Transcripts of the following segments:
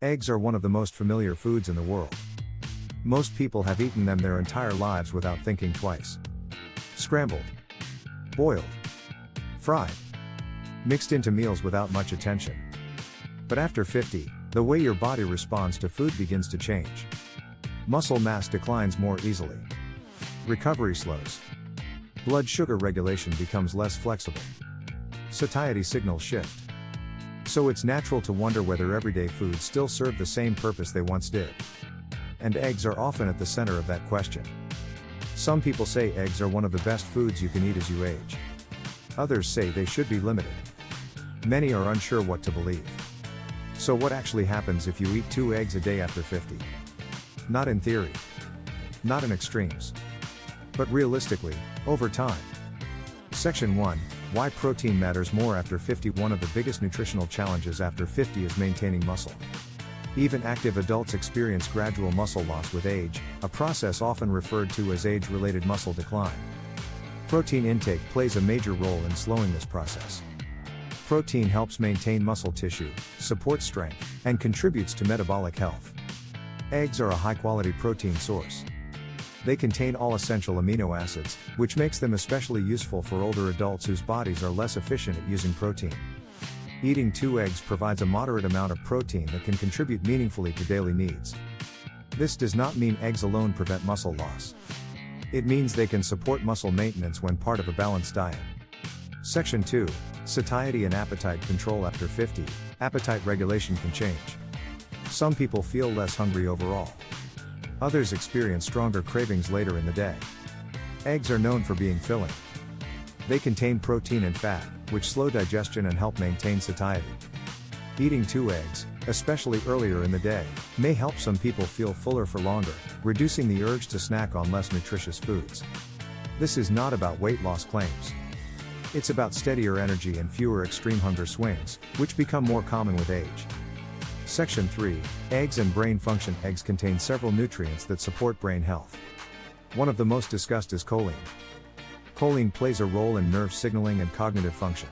Eggs are one of the most familiar foods in the world. Most people have eaten them their entire lives without thinking twice. Scrambled, boiled, fried, mixed into meals without much attention. But after 50, the way your body responds to food begins to change. Muscle mass declines more easily. Recovery slows. Blood sugar regulation becomes less flexible. Satiety signals shift. So it's natural to wonder whether everyday foods still serve the same purpose they once did. And eggs are often at the center of that question. Some people say eggs are one of the best foods you can eat as you age. Others say they should be limited. Many are unsure what to believe. So what actually happens if you eat 2 eggs a day after 50? Not in theory. Not in extremes. But realistically, over time. Section 1. Why protein matters more after 50. One of the biggest nutritional challenges after 50 is maintaining muscle. Even active adults experience gradual muscle loss with age, a process often referred to as age-related muscle decline. Protein intake plays a major role in slowing this process. Protein helps maintain muscle tissue, supports strength, and contributes to metabolic health. Eggs are a high-quality protein source. They contain all essential amino acids, which makes them especially useful for older adults whose bodies are less efficient at using protein. Eating 2 eggs provides a moderate amount of protein that can contribute meaningfully to daily needs. This does not mean eggs alone prevent muscle loss. It means they can support muscle maintenance when part of a balanced diet. Section 2. Satiety and appetite control. After 50, appetite regulation can change. Some people feel less hungry overall. Others experience stronger cravings later in the day. Eggs are known for being filling. They contain protein and fat, which slow digestion and help maintain satiety. Eating 2 eggs, especially earlier in the day, may help some people feel fuller for longer, reducing the urge to snack on less nutritious foods. This is not about weight loss claims. It's about steadier energy and fewer extreme hunger swings, which become more common with age. Section 3. Eggs and brain function. Eggs contain several nutrients that support brain health. One of the most discussed is choline. Choline plays a role in nerve signaling and cognitive function.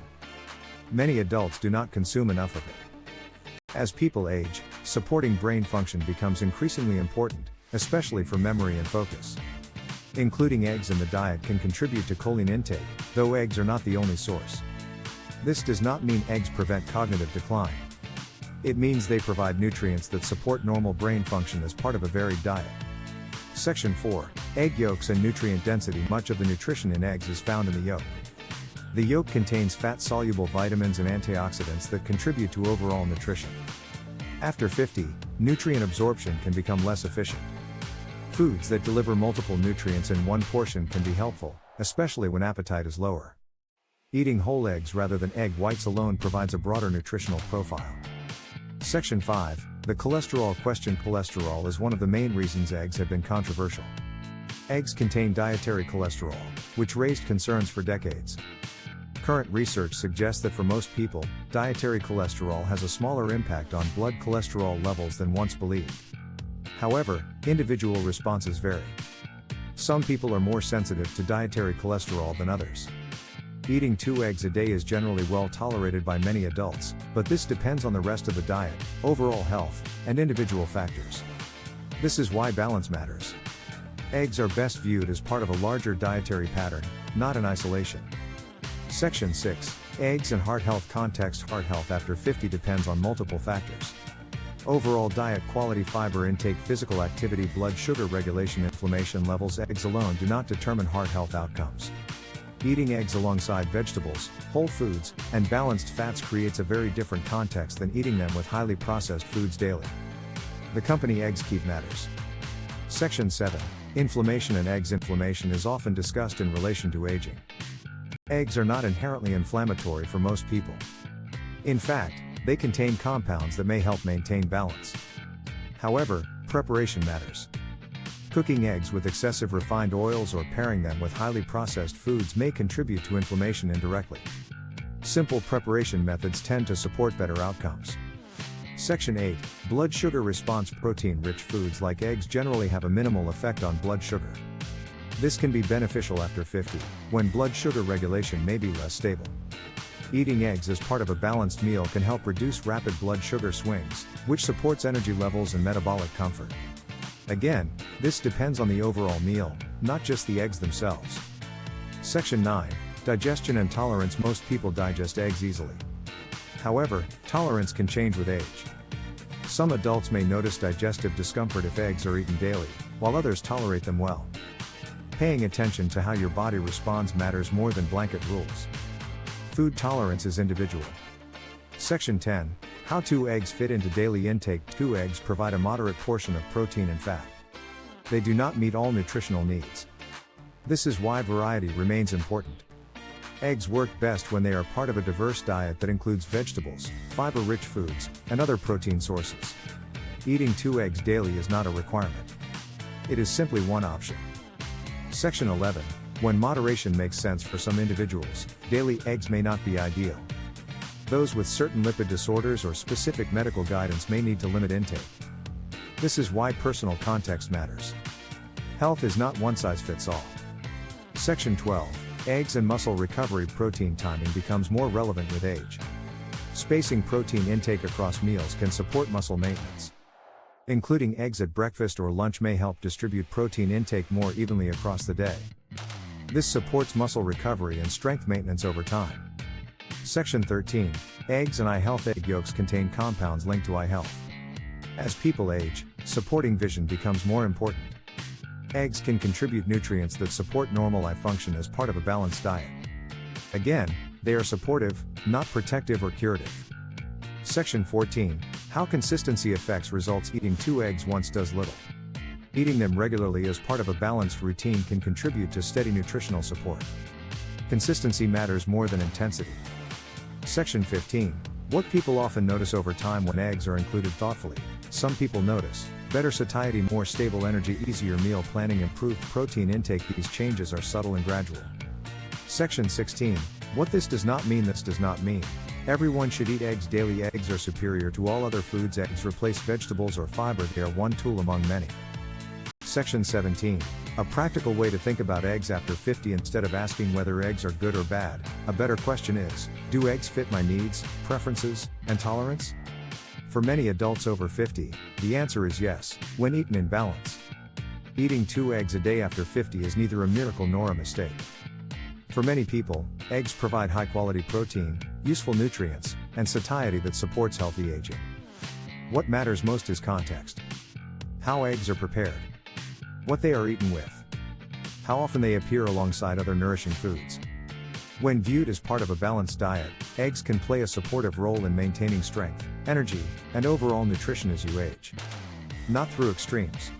Many adults do not consume enough of it. As people age, supporting brain function becomes increasingly important, especially for memory and focus. Including eggs in the diet can contribute to choline intake, though eggs are not the only source. This does not mean eggs prevent cognitive decline. It means they provide nutrients that support normal brain function as part of a varied diet. Section 4. Egg yolks and nutrient density. Much of the nutrition in eggs is found in the yolk. The yolk contains fat-soluble vitamins and antioxidants that contribute to overall nutrition. After 50, nutrient absorption can become less efficient. Foods that deliver multiple nutrients in one portion can be helpful, especially when appetite is lower. Eating whole eggs rather than egg whites alone provides a broader nutritional profile. Section 5. The cholesterol question. Cholesterol is one of the main reasons eggs have been controversial. Eggs contain dietary cholesterol, which raised concerns for decades. Current research suggests that for most people, dietary cholesterol has a smaller impact on blood cholesterol levels than once believed. However, individual responses vary. Some people are more sensitive to dietary cholesterol than others. Eating 2 eggs a day is generally well tolerated by many adults, but this depends on the rest of the diet, overall health, and individual factors. This is why balance matters. Eggs are best viewed as part of a larger dietary pattern, not in isolation. Section 6. Eggs and heart health. Context. Heart health after 50 depends on multiple factors. Overall diet quality, fiber intake, physical activity, blood sugar regulation, inflammation levels. Eggs alone do not determine heart health outcomes. Eating eggs alongside vegetables, whole foods, and balanced fats creates a very different context than eating them with highly processed foods daily. The company eggs keep matters. Section 7. Inflammation and eggs. Inflammation is often discussed in relation to aging. Eggs are not inherently inflammatory for most people. In fact, they contain compounds that may help maintain balance. However, preparation matters. Cooking eggs with excessive refined oils or pairing them with highly processed foods may contribute to inflammation indirectly. Simple preparation methods tend to support better outcomes. Section 8. Blood sugar response. Protein-rich foods like eggs generally have a minimal effect on blood sugar. This can be beneficial after 50, when blood sugar regulation may be less stable. Eating eggs as part of a balanced meal can help reduce rapid blood sugar swings, which supports energy levels and metabolic comfort. Again, this depends on the overall meal, not just the eggs themselves. Section 9. Digestion and tolerance. Most people digest eggs easily. However, tolerance can change with age. Some adults may notice digestive discomfort if eggs are eaten daily, while others tolerate them well. Paying attention to how your body responds matters more than blanket rules. Food tolerance is individual. Section 10. How 2 eggs fit into daily intake. 2 eggs provide a moderate portion of protein and fat. They do not meet all nutritional needs. This is why variety remains important. Eggs work best when they are part of a diverse diet that includes vegetables, fiber-rich foods, and other protein sources. Eating 2 eggs daily is not a requirement. It is simply one option. Section 11. When moderation makes sense for some individuals, daily eggs may not be ideal. Those with certain lipid disorders or specific medical guidance may need to limit intake. This is why personal context matters. Health is not one size fits all. Section 12. Eggs and muscle recovery. Protein timing becomes more relevant with age. Spacing protein intake across meals can support muscle maintenance. Including eggs at breakfast or lunch may help distribute protein intake more evenly across the day. This supports muscle recovery and strength maintenance over time. Section 13. Eggs and eye health. Egg yolks contain compounds linked to eye health. As people age, supporting vision becomes more important. Eggs can contribute nutrients that support normal eye function as part of a balanced diet. Again, they are supportive, not protective or curative. Section 14. How consistency affects results. Eating 2 eggs once does little. Eating them regularly as part of a balanced routine can contribute to steady nutritional support. Consistency matters more than intensity. Section 15. What people often notice over time when eggs are included thoughtfully. Some people notice better satiety, more stable energy, easier meal planning, improved protein intake. These changes are subtle and gradual. Section 16. What this does not mean. This does not mean everyone should eat eggs daily. Eggs are superior to all other foods. Eggs replace vegetables or fiber. They are one tool among many. Section 17. A practical way to think about eggs after 50. Instead of asking whether eggs are good or bad, a better question is, do eggs fit my needs, preferences, and tolerance? For many adults over 50, the answer is yes, when eaten in balance. Eating 2 eggs a day after 50 is neither a miracle nor a mistake. For many people, eggs provide high-quality protein, useful nutrients, and satiety that supports healthy aging. What matters most is context. How eggs are prepared. What they are eaten with. How often they appear alongside other nourishing foods. When viewed as part of a balanced diet, eggs can play a supportive role in maintaining strength, energy, and overall nutrition as you age. Not through extremes,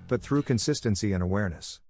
but through consistency and awareness.